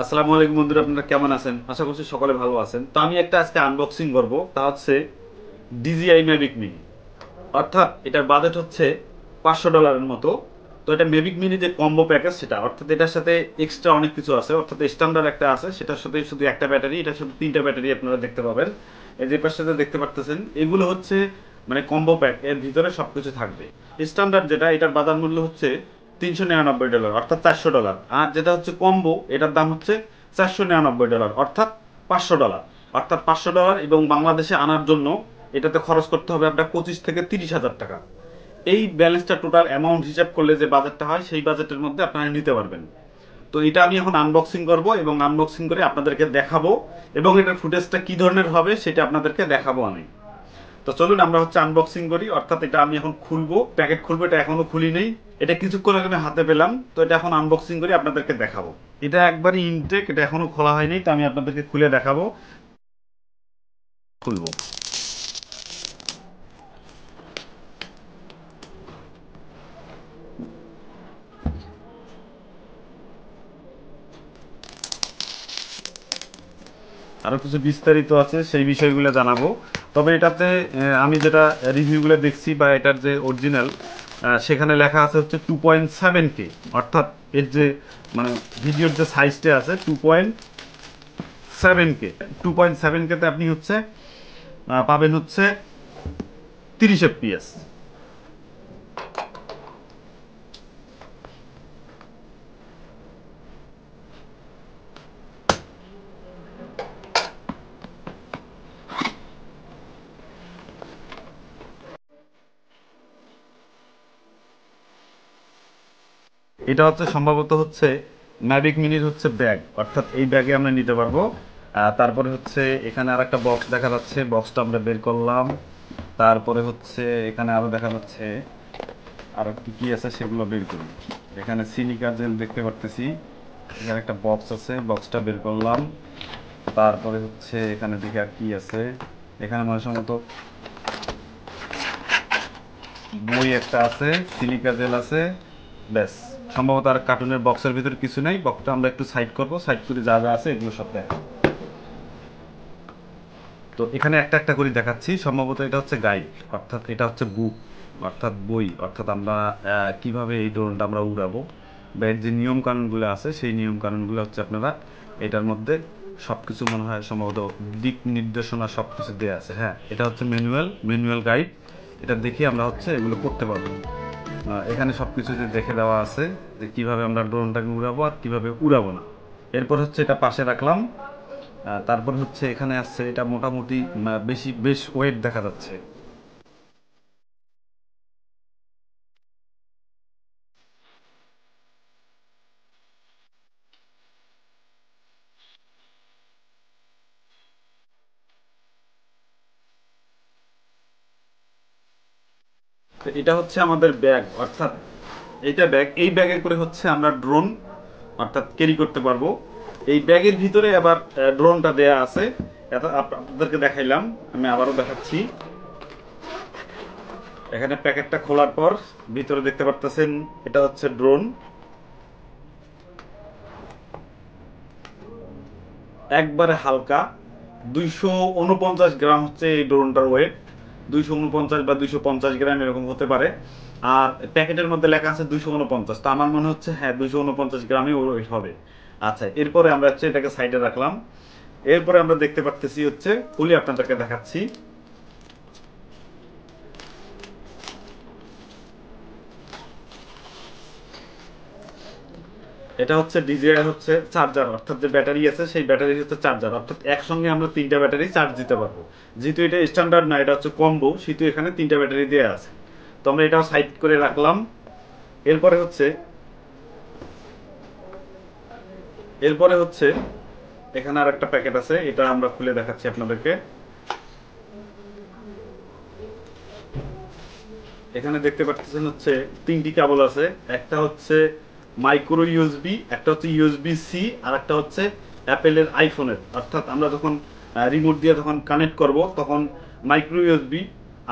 আসসালামু আলাইকুম বন্ধুরা, আপনারা কেমন আছেন? আশা করছি সকলে ভালো আছেন। তো আমি একটা আজকে আনবক্সিং করব, তা হচ্ছে DJI Mavic Mini। অর্থাৎ এটার বাজেট হচ্ছে $500 মতো। তো এটা মেভিক মিনি যে কম্বো প্যাকেজ সেটা, অর্থাৎ এটার সাথে এক্সট্রা অনেক কিছু আছে। অর্থাৎ স্ট্যান্ডার্ড একটা আছে, সেটার সাথে শুধু একটা ব্যাটারি, এটার সাথে তিনটা ব্যাটারি আপনারা দেখতে পাবেন। এই যে পাশে দেখতে পারতেছেন, এগুলো হচ্ছে মানে কম্বো প্যাক, এর ভিতরে সবকিছু থাকবে। স্ট্যান্ডার্ড যেটা, এটার বাজার মূল্য হচ্ছে $399, অর্থাৎ $400। আর যেটা হচ্ছে কম্বো, এটার দাম হচ্ছে $499, অর্থাৎ $500। অর্থাৎ $500, এবং বাংলাদেশে আনার জন্য এটাতে খরচ করতে হবে আপনার 25 থেকে 30 হাজার টাকা। এই ব্যালেন্সটা টোটাল অ্যামাউন্ট হিসাব করলে যে বাজেটটা হয়, সেই বাজেটের মধ্যে আপনারা নিতে পারবেন। তো এটা আমি এখন আনবক্সিং করব, এবং আনবক্সিং করে আপনাদেরকে দেখাবো, এবং এটার ফুটেজটা কি ধরনের হবে সেটা আপনাদেরকে দেখাবো আমি। তো চলুন আমরা হচ্ছে আনবক্সিং করি। অর্থাৎ এটা আমি এখন খুলবো, প্যাকেট খুলবো। এটা এখনো খুলি নেই, এটা কিছুক্ষণ আগে আমি হাতে পেলাম। তো এটা এখন আনবক্সিং করে আপনাদেরকে দেখাবো। এটা একবারই ইনটেক, এটা এখনো খোলা হয়নি। তো আমি আপনাদেরকে খুলে দেখাবো। খুলবো। আরও কিছু বিস্তারিত আছে, সেই বিষয়গুলো জানাবো। তবে এটাতে আমি যেটা রিভিউগুলো দেখছি, বা এটার যে অরিজিনাল, সেখানে লেখা আছে হচ্ছে 2.7K। অর্থাৎ এর যে মানে ভিডিওর যে সাইজটা আছে 2.7K। 2.7Kতে আপনি হচ্ছে পাবেন হচ্ছে 30 FPS। এটা হচ্ছে সম্ভবত হচ্ছে ম্যাভিক মিনির হচ্ছে ব্যাগ, অর্থাৎ এই ব্যাগে আমরা নিতে পারবো। তারপরে হচ্ছে এখানে আর একটা বক্স দেখা যাচ্ছে, বক্সটা আমরা বের করলাম। তারপরে হচ্ছে এখানে আরো দেখা যাচ্ছে আরো কি কি আছে, সেগুলো বের করি। এখানে সিলিকা জেল দেখতে পারতেছি। এখানে একটা বক্স আছে, বক্সটা বের করলাম। তারপরে হচ্ছে এখানে দেখি আর কি আছে। এখানে মনে সম্ভবত বই একটা আছে, সিলিকা জেল আছে, ব্যাস। সম্ভবত আর কার্টুনের বক্সের ভিতরে কিছু নেই। বক্সটা আমরা একটু সাইড করব, সাইড করে যা যা আছে এগুলো সব দেখ। তো এখানে একটা একটা করে দেখাচ্ছি। সম্ভবত এটা হচ্ছে গাইড, অর্থাৎ এটা হচ্ছে বুক, অর্থাৎ বই। অর্থাৎ আমরা কিভাবে এই ড্রোনটা আমরা উড়াবো, বা এর যে নিয়ম কানুনগুলো আছে, সেই নিয়ম কানুনগুলো হচ্ছে আপনারা এটার মধ্যে সব কিছু মনে হয় সম্ভবত দিক নির্দেশনা সব কিছু দেওয়া আছে। হ্যাঁ, এটা হচ্ছে ম্যানুয়াল গাইড। এটা দেখে আমরা হচ্ছে এগুলো করতে পারবো। এখানে সব কিছু যে দেখে দেওয়া আছে, যে কিভাবে আমরা ড্রোনটাকে উড়াবো আর কিভাবে উড়াবো না। এরপর হচ্ছে এটা পাশে রাখলাম। তারপর হচ্ছে এখানে আসছে, এটা মোটামুটি বেশ ওয়েট দেখা যাচ্ছে। তো এটা হচ্ছে আমাদের ব্যাগ, অর্থাৎ এইটা ব্যাগ। এই ব্যাগে করে হচ্ছে আমরা ড্রোন অর্থাৎ ক্যারি করতে পারবো। এই ব্যাগের ভিতরে আবার ড্রোনটা দেয়া আছে। এটা আপনাদেরকে দেখাইলাম, আমি আবারও দেখাচ্ছি। এখানে প্যাকেটটা খোলার পর ভিতরে দেখতে পারতেছেন, এটা হচ্ছে ড্রোন। একবারে হালকা, 249 গ্রাম হচ্ছে এই ড্রোনটার ওয়েট। 249 বা 250 গ্রাম এরকম হতে পারে। আর প্যাকেটের মধ্যে লেখা আছে 249। তো আমার মনে হচ্ছে হ্যাঁ, 249 গ্রামই ওয়েট হবে। আচ্ছা, এরপরে আমরা হচ্ছে এটাকে সাইডে রাখলাম। এরপরে আমরা দেখতে পারতেছি হচ্ছে, খুলে আপনাদেরকে দেখাচ্ছি। এটা হচ্ছে ডিজিআই হচ্ছে চার্জার, অর্থাৎ যে ব্যাটারি আছে সেই ব্যাটারি হচ্ছে চার্জার। অর্থাৎ একসঙ্গে আমরা তিনটা ব্যাটারি চার্জ দিতে পারবো। যেহেতু এটা স্ট্যান্ডার্ড না, এটা হচ্ছে কম্বো, সেহেতু এখানে তিনটা ব্যাটারি দেওয়া আছে। তো আমরা এটাও সাইড করে রাখলাম। এরপরে হচ্ছে এরপরে হচ্ছে এখানে আর একটা প্যাকেট আছে, এটা আমরা খুলে দেখাচ্ছি আপনাদেরকে। এখানে দেখতে পাচ্ছেন হচ্ছে তিনটি কেবল আছে। একটা হচ্ছে মাইক্রো ইউএসবি, একটা হচ্ছে ইউএসবি সি, আর একটা হচ্ছে অ্যাপেলের আইফোনের। অর্থাৎ আমরা যখন রিমোট দিয়ে যখন কানেক্ট করব, তখন মাইক্রো ইউএসবি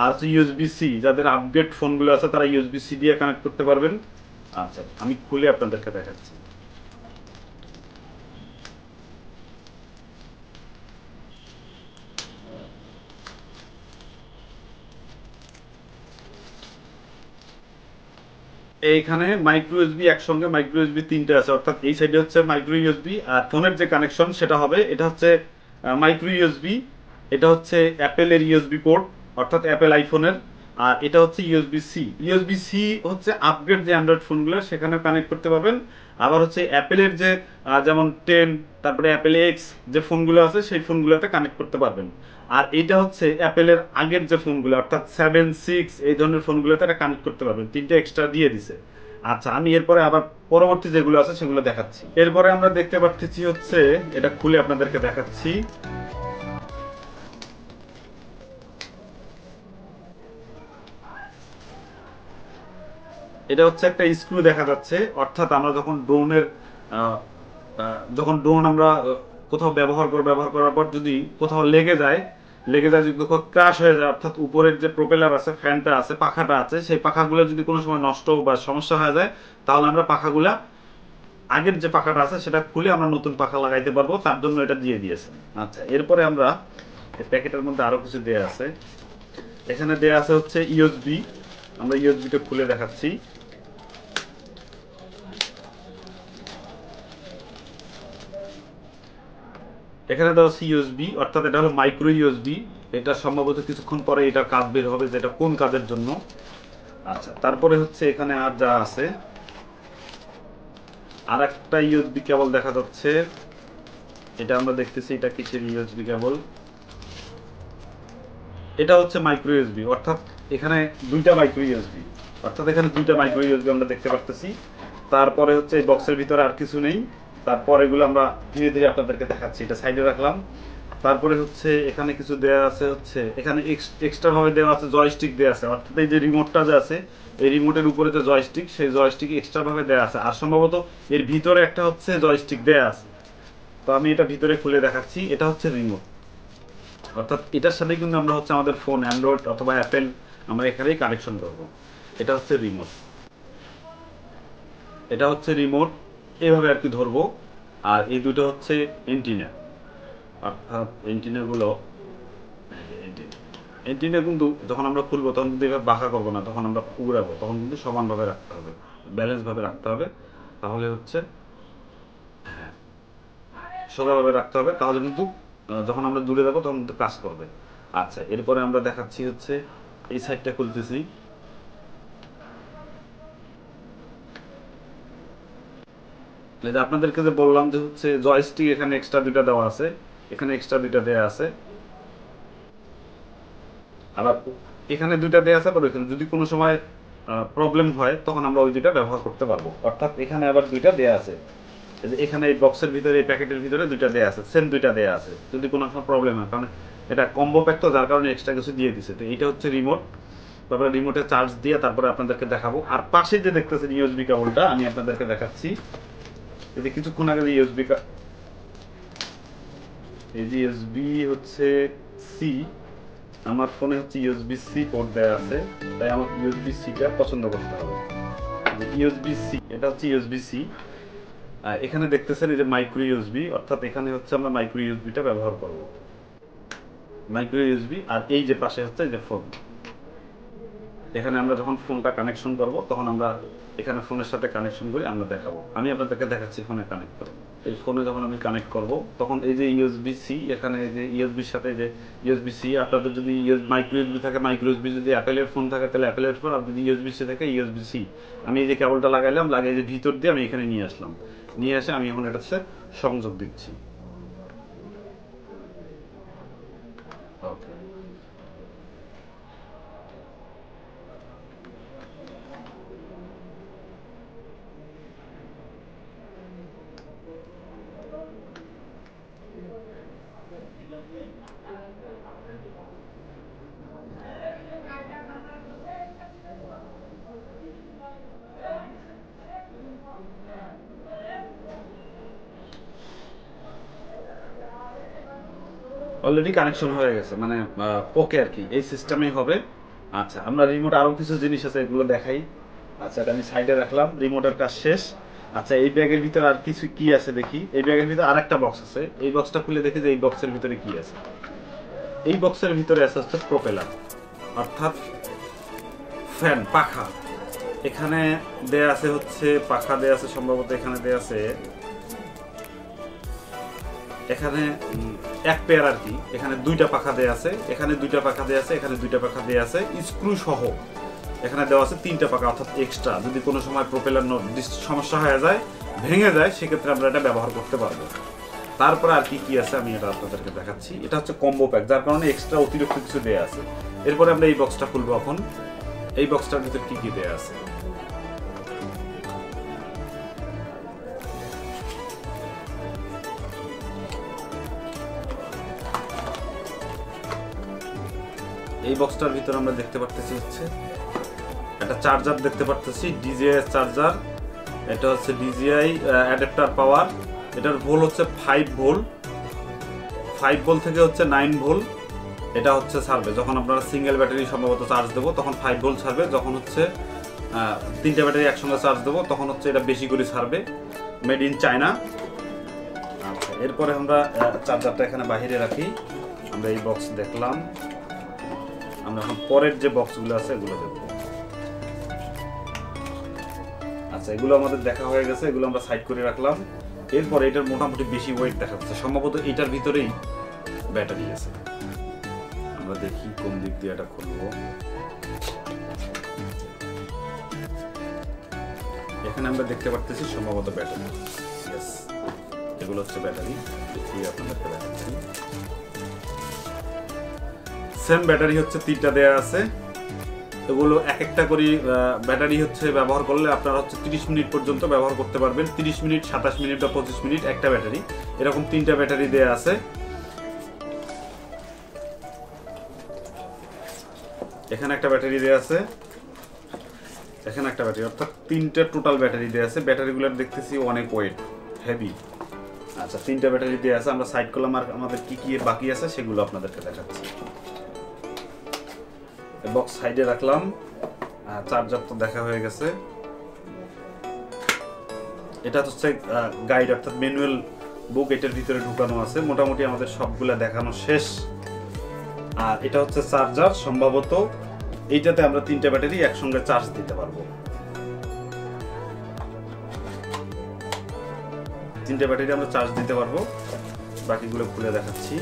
আর হচ্ছে ইউএসবি সি, যাদের আপডেট ফোনগুলো আছে তারা ইউএসবি সি দিয়ে কানেক্ট করতে পারবেন। আচ্ছা, আমি খুলে আপনাদেরকে দেখাচ্ছি। এইখানে মাইক্রো ইউএসবি একসঙ্গে মাইক্রো ইউএসবি তিনটে আছে, অর্থাৎ এই সাইডে হচ্ছে মাইক্রো ইউএসবি আর ফোনের যে কানেকশন সেটা হবে এটা হচ্ছে মাইক্রো ইউএসবি, এটা হচ্ছে অ্যাপেলের ইউএসবি পোর্ট অর্থাৎ অ্যাপেল আইফোনের, আর এটা হচ্ছে ইউএসবি সি। ইউএসবি সি হচ্ছে আপগ্রেড যে অ্যান্ড্রয়েড ফোনগুলো সেখানে কানেক্ট করতে পারবেন। আবার হচ্ছে অ্যাপেলের যে যেমন 10 তারপরে অ্যাপেল এক্স যে ফোনগুলো আছে সেই ফোনগুলোতে কানেক্ট করতে পারবেন। আর এটা হচ্ছে অ্যাপেলের আগের যে ফোনগুলো অর্থাৎ 7, 6 এই ধরনের ফোনগুলোতে এটা কানেক্ট করতে পারবেন, তিনটে এক্সট্রা দিয়ে দিছে। আচ্ছা আমি এরপরে আবার পরবর্তী যেগুলো আছে সেগুলো দেখাচ্ছি। এরপরে আমরা দেখতে পাচ্ছি হচ্ছে এটা খুলে আপনাদেরকে দেখাচ্ছি। এটা হচ্ছে একটা স্ক্রু দেখা যাচ্ছে, অর্থাৎ আমরা যখন ড্রোন আমরা কোথাও ব্যবহার করার পর যদি কোথাও লেগে যায় যদি কোথাও ক্র্যাশ হয়ে যায়, অর্থাৎ উপরের যে প্রোপেলার আছে, ফ্যানটা আছে, পাখাটা আছে, সেই পাখাগুলো যদি কোনো সময় নষ্ট বা সমস্যা হয়ে যায় তাহলে আমরা পাখাগুলা আগের যে পাখাটা আছে সেটা খুলে আমরা নতুন পাখা লাগাইতে পারবো, তার জন্য এটা দিয়ে দিয়েছে। আচ্ছা এরপরে আমরা এই প্যাকেটের মধ্যে আরো কিছু দেয়া আছে। এখানে দেয়া আছে হচ্ছে ইউএসবি, আমরা ইউএসবিটা খুলে দেখাচ্ছি। এখানে দেওয়া আছে ইউএসবি, অর্থাৎ এটা হলো মাইক্রো ইউএসবি। এটা সম্ভবত কিছুক্ষণ পরে এটা কাজ বের হবে যেটা কোন কাজের জন্য। আচ্ছা তারপরে হচ্ছে এখানে আর যা আছে, আর একটা ইউএসবি কেবল দেখা যাচ্ছে, এটা আমরা দেখতেছি এটা কিসের ইউএসবি কেবল। এটা হচ্ছে মাইক্রো ইউএসবি, অর্থাৎ এখানে দুইটা মাইক্রো ইউএসবি, আমরা দেখতে পাচ্ছি। তারপরে হচ্ছে এই বক্সের ভিতরে আর কিছু নেই, তারপর এগুলো আমরা ধীরে ধীরে আপনাদেরকে দেখাচ্ছি। এটা সাইডে রাখলাম। তারপরে হচ্ছে এখানে কিছু দেয়া আছে, হচ্ছে এখানে এক্সট্রা ভাবে দেওয়া আছে জয়স্টিক দেওয়া আছে, অর্থাৎ এই যে রিমোটটা যে আছে এই রিমোটের উপরে যে জয়স্টিক সেই জয়স্টিক এক্সট্রা ভাবে দেওয়া আছে, আর সম্ভবত এর ভিতরে একটা হচ্ছে জয়স্টিক দেয়া আছে। তো আমি এটা ভিতরে খুলে দেখাচ্ছি। এটা হচ্ছে রিমোট, অর্থাৎ এটার সাথে কিন্তু আমরা হচ্ছে আমাদের ফোন অ্যান্ড্রয়েড অথবা অ্যাপেল আমরা এখানেই কানেকশন করবো। এটা হচ্ছে রিমোট, এভাবে আর কি ধরবো। আর এই দুটো হচ্ছে এন্টিনা, অর্থাৎ এন্টিনা কিন্তু যখন আমরা খুলবো তখন কিন্তু এবার বাঁকা করবো না, তখন আমরা উড়াবো, তখন কিন্তু সমানভাবে রাখতে হবে, ব্যালেন্স ভাবে রাখতে হবে, তাহলে হচ্ছে সোজাভাবে রাখতে হবে, তাহলে কিন্তু যখন আমরা দূরে যাবো তখন কিন্তু কাজ করবে। আচ্ছা এরপরে আমরা দেখাচ্ছি হচ্ছে এই সাইডটা খুলতেছি। আপনাদেরকে যে বললাম যে হচ্ছে জয়স্টিক এখানে এক্সট্রা দুইটা দেওয়া আছে, এখানে এক্সট্রা দুইটা দেওয়া আছে, আবার এখানে দুইটা দেওয়া আছে, আবার ওইখানে যদি কোনো সময় প্রবলেম হয় তখন আমরা ওই দুইটা ব্যবহার করতে পারবো। অর্থাৎ এখানে আবার দুইটা দেওয়া আছে, এখানে এই বক্সের ভিতরে এই প্যাকেটের ভিতরে দুইটা দেওয়া আছে, সেম দুইটা দেওয়া আছে যদি কোনো সময় প্রবলেম হয়, কারণ এটা কম্বো প্যাক তো যার কারণে এক্সট্রা কিছু দিয়ে দিছে। তো এইটা হচ্ছে রিমোট, তারপরে রিমোটে চার্জ দিয়ে তারপরে আপনাদেরকে দেখাবো। আর পাশে যে দেখতেছেন ইউএসবি কেবলটা আমি আপনাদেরকে দেখাচ্ছি। এই যে কিছুক্ষণ আগে ইউএসবি হচ্ছে সি, আমার ফোনে হচ্ছে ইউএসবি সি পোর্ট দেওয়া আছে, তাই আমার ইউএসবি সিটা পছন্দ করতে হবে। ইউএসবি সি, এটা হচ্ছে ইউএসবি সি। এখানে দেখতেছেন এই যে মাইক্রো ইউএসবি, অর্থাৎ এখানে হচ্ছে আমরা মাইক্রো ইউএসবিটা ব্যবহার করব, মাইক্রো ইউএসবি। আর এই যে পাশে হচ্ছে এই যে ফোন, এখানে আমরা যখন ফোনটা কানেকশন করব তখন আমরা এখানে ফোনের সাথে কানেকশন করে আমরা দেখাবো। আমি আপনাদেরকে দেখাচ্ছি ফোনে কানেক্ট করব। এই ফোনে যখন আমি কানেক্ট করব তখন এই যে ইউএসবি সি, এখানে এই যে ইউএসবির সাথে যে ইউএসবি সি, আপনাদের যদি মাইক্রো ইউএসবি থাকে মাইক্রো ইউএসবি, যদি অ্যাপেলের ফোন থাকে তাহলে অ্যাপেলের ফোন, আর যদি ইউএসবি সি থাকে ইউএসবি সি। আমি এই যে কেবলটা লাগাইলাম, লাগিয়ে যে ভিতর দিয়ে আমি এখানে নিয়ে আসলাম, নিয়ে এসে আমি এখন এটার সাথে সংযোগ দিচ্ছি। ওকে, অলরেডি কানেকশন হয়ে গেছে, মানে ওকে আর কি, এই সিস্টেমেই হবে। আচ্ছা আমরা রিমোট আরো কিছু জিনিস আছে এগুলো দেখাই। আচ্ছা এটা আমি সাইডে রাখলাম, রিমোটের কাজ শেষ। আচ্ছা এই ব্যাগের ভিতরে আর কিছু কি আছে দেখি। এই ব্যাগের ভিতরে আর একটা বক্স আছে, এই বক্সটা খুলে দেখি যে এই বক্সের ভিতরে কি আছে। এই বক্সের ভিতরে আছে হচ্ছে প্রোপেলার, অর্থাৎ ফ্যান, পাখা। এখানে দেয়া আছে হচ্ছে পাখা দেয়া আছে, সম্ভবত এখানে দেয়া আছে, এখানে এক পেয়ার আর কি। এখানে দুইটা পাখা দেয়া আছে, এখানে দুইটা পাখা দেয়া আছে, এখানে দুইটা পাখা দেয়া আছে, স্ক্রু সহ এখানে দেওয়া আছে তিনটা পাখা, অর্থাৎ এক্সট্রা। যদি কোনো সময় প্রপেলার সমস্যা হয়ে যায়, ভেঙে যায়, সেক্ষেত্রে আমরা এটা ব্যবহার করতে পারবো। তারপরে আর কি কি আছে আমি এটা আপনাদেরকে দেখাচ্ছি। এটা হচ্ছে কম্বো প্যাক, যার কারণে এক্সট্রা অতিরিক্ত কিছু দেয়া আছে। এরপরে আমরা এই বক্সটা খুলবো। এখন এই বক্সটার ভিতরে কি কি দেয়া আছে, এই বক্সটার ভিতরে আমরা দেখতে পারতেছি হচ্ছে একটা চার্জার দেখতে পারতেছি, ডিজিআই চার্জার। এটা হচ্ছে ডিজিআই অ্যাডাপ্টার পাওয়ার। এটার ভোল্ট হচ্ছে 5 ভোল্ট, 5 ভোল্ট থেকে হচ্ছে 9 ভোল্ট। এটা হচ্ছে ছাড়বে যখন আপনারা সিঙ্গেল ব্যাটারি সম্ভবত চার্জ দেবো, তখন 5 ভোল্ট ছাড়বে। যখন হচ্ছে তিনটা ব্যাটারি একসঙ্গে চার্জ দেবো, তখন হচ্ছে এটা বেশি করে ছাড়বে। Made in China. আচ্ছা, এরপরে আমরা চার্জারটা এখানে বাহিরে রাখি। আমরা এই বক্স দেখলাম, আমরা এখন পরের যে বক্সগুলো আছে এগুলো দেখব। আচ্ছা, এগুলো আমাদের দেখা হয়ে গেছে, এগুলো আমরা সাইড করে রাখলাম। এরপরে এটার মোটামুটি বেশি ওয়েট দেখা যাচ্ছে, সম্ভবত এটার ভিতরেই ব্যাটারি আছে। আমরা দেখি কোন দিক দিয়ে এটা খুলবো। এখানে আমরা দেখতে পারতেছি সম্ভবত ব্যাটারি। ইয়েস, এগুলো হচ্ছে ব্যাটারি। দেখি আপনাদেরকে দেখাচ্ছি। সেম ব্যাটারি হচ্ছে 3টা দেয়া আছে। এগুলো এক একটা করে ব্যাটারি হচ্ছে ব্যবহার করলে আপনারা হচ্ছে 30 মিনিট পর্যন্ত ব্যবহার করতে পারবেন। 30 মিনিট, 27 মিনিট বা 25 মিনিট একটা ব্যাটারি, এরকম 3টা ব্যাটারি দেয়া আছে। এখানে একটা ব্যাটারি দেয়া আছে, এখানে একটা ব্যাটারি, অর্থাৎ 3টা টোটাল ব্যাটারি দেয়া আছে। ব্যাটারিগুলো দেখতেছি অনেক ওয়েট, হেভি। আচ্ছা, 3টা ব্যাটারি দেয়া আছে। আমরা সাইড করলাম, আর আমাদের কি কি বাকি আছে সেগুলো আপনাদেরকে দেখাচ্ছি। বক্স সাইডে রাখলাম। চার্জার তো দেখা হয়ে গেছে। এটা হচ্ছে গাইড, অর্থাৎ ম্যানুয়াল বুক এটার ভিতরে ঢুকানো আছে। মোটামুটি আমাদের সবগুলা দেখানো শেষ। আর এটা হচ্ছে চার্জার, সম্ভবত এইটাতে আমরা 3টা ব্যাটারি একসঙ্গে চার্জ দিতে পারবো। 3টা ব্যাটারি আমরা চার্জ দিতে পারবো। বাকিগুলো খুলে দেখাচ্ছি।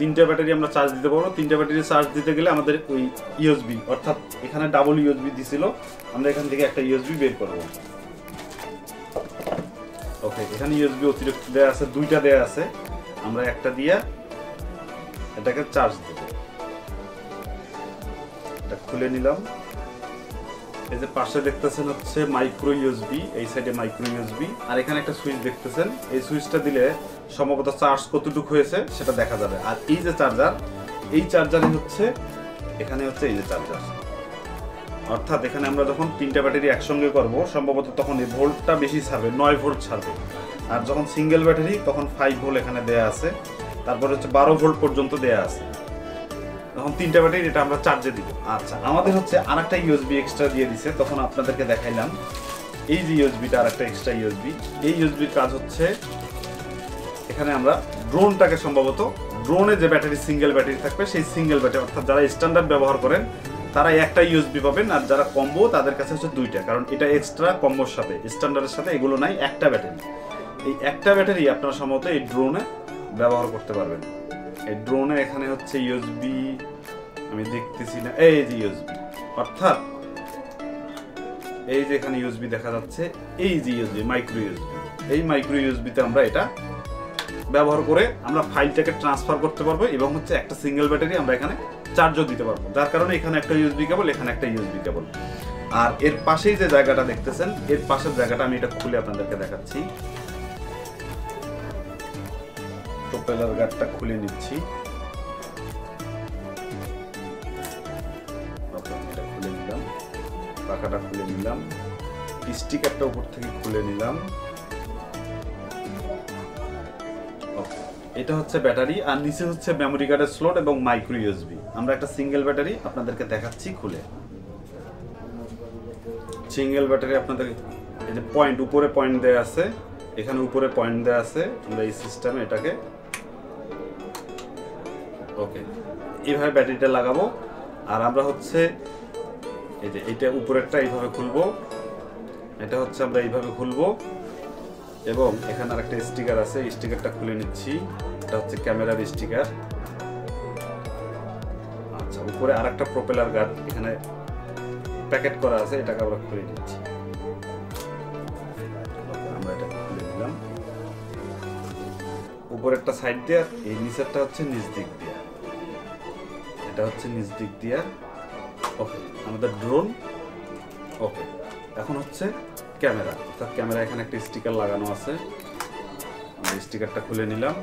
3টা ব্যাটারি আমরা চার্জ দিতে পারবো। 3টা ব্যাটারি চার্জ দিতে গেলে আমাদের ওই ইউএসবি, অর্থাৎ এখানে ডাবল ইউএসবি দিছিল, আমরা এখান থেকে একটা ইউএসবি বের করব। ওকে, এখানে ইউএসবি অতিরিক্ত দেয়া আছে, 2টা দেয়া আছে। আমরা একটা দিয়ে এটাকে চার্জ দেব। এটা খুলে নিলাম। এই যে পাশে দেখতেছেন হচ্ছে মাইক্রো ইউএসবি, এই সাইডে মাইক্রো ইউএসবি, আর এখানে একটা সুইচ দেখতেছেন। এই সুইচটা দিলে সম্ভবত চার্জ কতটুকু হয়েছে সেটা দেখা যাবে। আর এই যে চার্জার, এই চার্জারে হচ্ছে এখানে হচ্ছে এই যে চার্জার, অর্থাৎ এখানে আমরা যখন 3টা ব্যাটারি একসঙ্গে করব সম্ভবত তখন এই ভোল্টটা বেশি ছাড়বে, 9 ভোল্ট ছাড়বে। আর যখন সিঙ্গেল ব্যাটারি তখন 5 ভোল্ট এখানে দেয়া আছে। তারপর হচ্ছে 12 ভোল্ট পর্যন্ত দেয়া আছে। তখন 3টা ব্যাটারি এটা আমরা চার্জে দিব। আচ্ছা, আমাদের হচ্ছে আরেকটা ইউএসবি এক্সট্রা দিয়ে দিছে, তখন আপনাদেরকে দেখাইলাম। এই যে ইউএসবিটা আরেকটা এক্সট্রা ইউএসবি, এই ইউএসবির কাজ হচ্ছে এখানে আমরা ড্রোনটাকে, সম্ভবত ড্রোনে যে ব্যাটারি সিঙ্গেল ব্যাটারি থাকবে সেই সিঙ্গেল ব্যাটারি, অর্থাৎ যারা স্ট্যান্ডার্ড ব্যবহার করেন তারা একটা ইউএসবি পাবেন, আর যারা কম্বো তাদের কাছে হচ্ছে 2টা, কারণ এটা এক্সট্রা কম্বোর সাথে, স্ট্যান্ডার্ডের সাথে এগুলো নাই। একটা ব্যাটারি, এই একটা ব্যাটারি আপনারা সম্ভবত এই ড্রোনে ব্যবহার করতে পারবেন। এই ড্রোনে এখানে হচ্ছে ইউএসবি, আমি দেখতেছি না, এই যে ইউএসবি, অর্থাৎ এই যে এখানে ইউএসবি দেখা যাচ্ছে, এই যে ইউএসবি, মাইক্রো ইউএসবি, এই মাইক্রো ইউএসবিতে আমরা এটা ব্যবহার করে আমরা ফাইলটাকে ট্রান্সফার করতে পারবো, এবং হচ্ছে একটা সিঙ্গেল ব্যাটারি আমরা এখানে চার্জও দিতে পারবো। যার কারণে এখানে একটা ইউএসবি কেবল, এখানে একটা ইউএসবি কেবল। আর এর পাশেই যে জায়গাটা দেখতেছেন, এর পাশের জায়গাটা আমি এটা খুলে আপনাদেরকে দেখাচ্ছি। প্রোপেলার গার্ডটা খুলে নিচ্ছি। এটা খুলে নিলাম, পাখাটা খুলে নিলাম, স্টিকারটা উপর থেকে খুলে নিলাম। এটা হচ্ছে ব্যাটারি, আর নিচে হচ্ছে মেমোরি কার্ডের স্লট এবং মাইক্রো ইউএসবি। আমরা একটা সিঙ্গেল ব্যাটারি আপনাদেরকে দেখাচ্ছি খুলে। সিঙ্গেল ব্যাটারি আপনাদের এই যে পয়েন্ট, উপরে পয়েন্ট দেয়া আছে, এখানে উপরে পয়েন্ট দেওয়া আছে, আমরা এই সিস্টেমে এটাকে ওকে এইভাবে ব্যাটারিটা লাগাবো। আর আমরা হচ্ছে এই যে এইটা উপরেরটা এইভাবে খুলবো, এটা হচ্ছে আমরা এইভাবে খুলবো এবং এখানে আরেকটা স্টিকার আছে, এই স্টিকারটা খুলে নিচ্ছি। এটা হচ্ছে ক্যামেরার স্টিকার। আচ্ছা, উপরে আরেকটা প্রপেলার গার্ড এখানে প্যাকেট করা আছে, এটাকে আমরা খুলে নিচ্ছি। আমরা এটা খুলে নিলাম। উপরেরটা সাইড দিয়ে, এই নিচেরটা হচ্ছে নিচ দিক দিয়ে, এটা হচ্ছে নিচ দিক দিয়ে। ওকে, আমাদের ড্রোন ওকে। এখন হচ্ছে ক্যামেরা, অর্থাৎ ক্যামেরা এখানে একটা স্টিকার লাগানো আছে, আমরা স্টিকারটা খুলে নিলাম।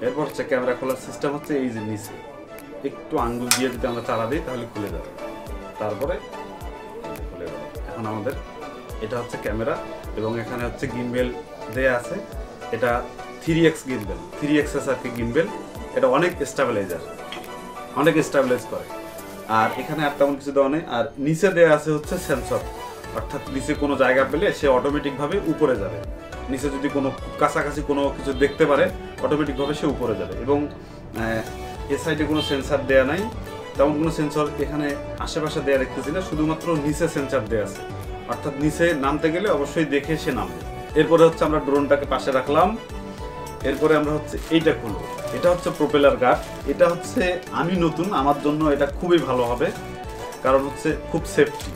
এরপর হচ্ছে ক্যামেরা খোলার সিস্টেম হচ্ছে এই যে নিচে একটু আঙ্গুল দিয়ে যদি আমরা চালা দিই তাহলে খুলে যাবে, তারপরে খুলে যাবে। এখন আমাদের এটা হচ্ছে ক্যামেরা এবং এখানে হচ্ছে গিম্বেল দেয়া আছে। এটা 3x গিম্বেল, 3x আর কি গিম্বেল। এটা অনেক স্টেবিলাইজার, অনেক স্টেবিলাইজ করে। আর এখানে আর তেমন কিছু দেওয়া নেই। আর নিচে দেওয়া আছে হচ্ছে সেন্সর, অর্থাৎ নিচে কোনো জায়গা পেলে সে অটোমেটিকভাবে উপরে যাবে। নিচে যদি কোনো কাছাকাছি কোনো কিছু দেখতে পারে অটোমেটিকভাবে সে উপরে যাবে। এবং এ সাইডে কোনো সেন্সর দেয়া নাই, তেমন কোনো সেন্সর এখানে আশেপাশে দেয়া দেখতেছি না, শুধুমাত্র নিচে সেন্সর দেওয়া আছে, অর্থাৎ নিচে নামতে গেলে অবশ্যই দেখে সে নামবে। এরপরে হচ্ছে আমরা ড্রোনটাকে পাশে রাখলাম। এরপরে আমরা হচ্ছে এইটা খুলবো, এটা হচ্ছে প্রপেলার গার্ড। এটা হচ্ছে আমি নতুন, আমার জন্য এটা খুবই ভালো হবে, কারণ হচ্ছে খুব সেফটি।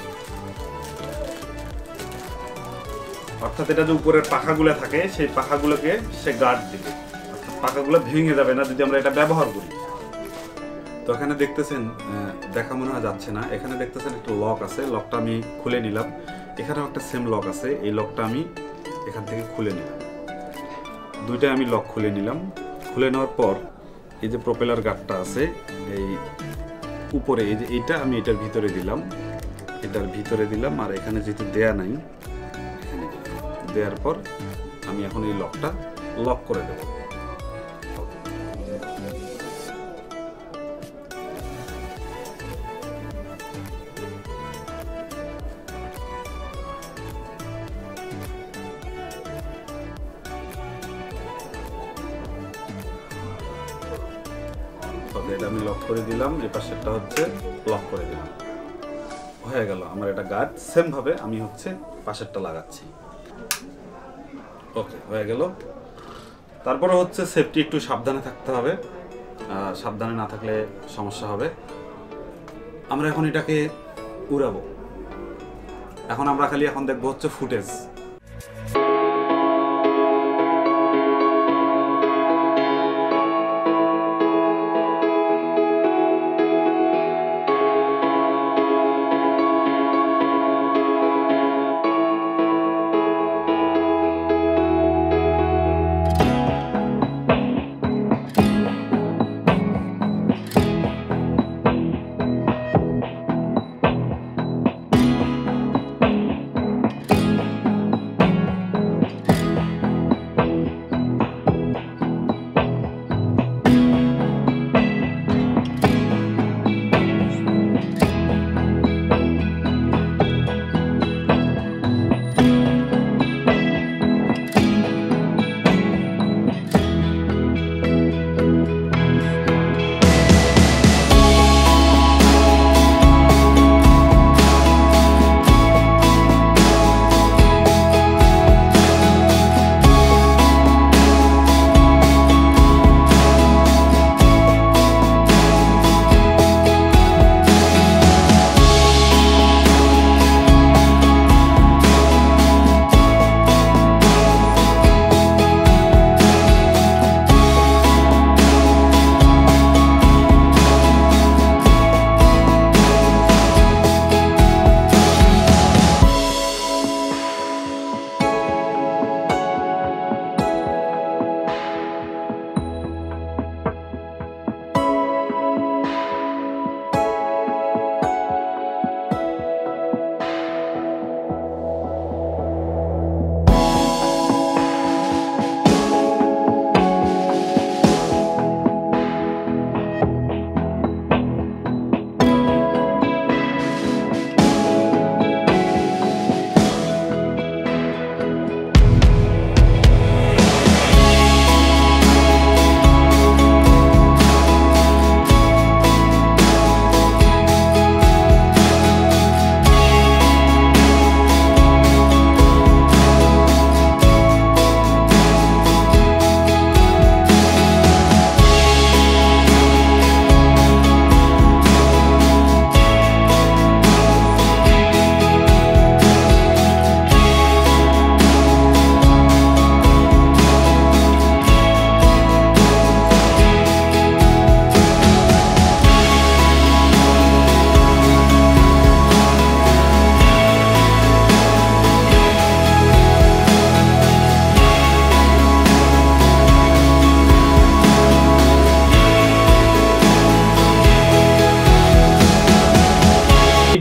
অর্থাৎ এটা যে উপরের পাখাগুলো থাকে সেই পাখাগুলোকে সে গার্ড দিবে, অর্থাৎ পাখাগুলো ভেঙে যাবে না যদি আমরা এটা ব্যবহার করি। তো এখানে দেখতেছেন, দেখা মনে হয় যাচ্ছে না, এখানে দেখতেছেন একটা লক আছে, লকটা আমি খুলে নিলাম। এখানেও একটা সেম লক আছে, এই লকটা আমি এখান থেকে খুলে নিলাম। দুইটা আমি লক খুলে নিলাম। খুলে নেওয়ার পর এই যে প্রপেলার গার্ডটা আছে এই উপরে, এই যে এইটা আমি এটার ভিতরে দিলাম, এটার ভিতরে দিলাম। আর এখানে যেহেতু দেয়া নাই, এখানে দেওয়ার পর আমি এখন এই লকটা লক করে দেব। এটা আমি লক করে দিলাম, এই পাশেরটা হচ্ছে লক করে দিলাম, হয়ে গেল আমার এটা গার্ড। সেম ভাবে আমি হচ্ছে পাশেরটা লাগাচ্ছি। ওকে, হয়ে গেল। তারপরে হচ্ছে সেফটি, একটু সাবধানে থাকতে হবে, সাবধানে না থাকলে সমস্যা হবে। আমরা এখন এটাকে উড়াবো। আমরা খালি এখন দেখবো হচ্ছে ফুটেজ।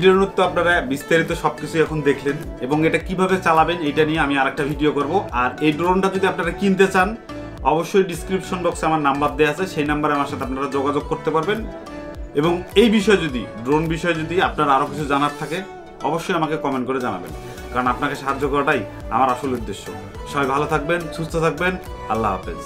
ড্রোনের তো আপনারা বিস্তারিত সবকিছু এখন দেখলেন, এবং এটা কিভাবে চালাবেন এটা নিয়ে আমি আরেকটা ভিডিও করব। আর এই ড্রোনটা যদি আপনারা কিনতে চান, অবশ্যই ডিসক্রিপশন বক্সে আমার নাম্বার দেওয়া আছে, সেই নাম্বারে আমার সাথে আপনারা যোগাযোগ করতে পারবেন। এবং এই বিষয়ে যদি, ড্রোন বিষয়ে যদি আপনার আরও কিছু জানার থাকে, অবশ্যই আমাকে কমেন্ট করে জানাবেন, কারণ আপনাকে সাহায্য করাটাই আমার আসল উদ্দেশ্য। সবাই ভালো থাকবেন, সুস্থ থাকবেন, আল্লাহ হাফেজ।